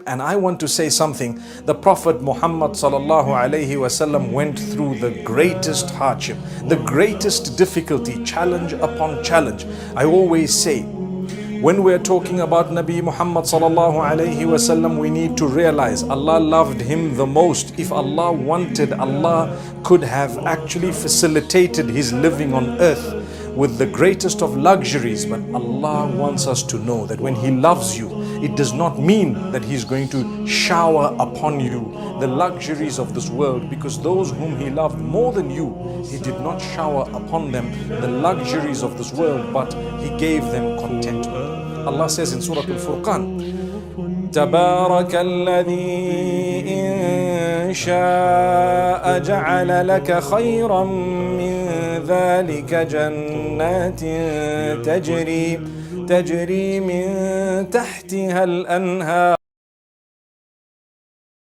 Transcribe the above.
And I want to say something. The Prophet Muhammad sallallahu alaihi wasallam went through the greatest hardship, the greatest difficulty, challenge upon challenge. I always say, when we're talking about Nabi Muhammad sallallahu alaihi wasallam, we need to realize Allah loved him the most. If Allah wanted, Allah could have actually facilitated his living on earth with the greatest of luxuries. But Allah wants us to know that when He loves you, it does not mean that He's going to shower upon you the luxuries of this world, because those whom He loved more than you, He did not shower upon them the luxuries of this world, but He gave them contentment. Allah says in Surah Al-Furqan, تبارك الذي إن شاء جعل لك خيرا من ذلك جنات تجري من تحتها الأنهار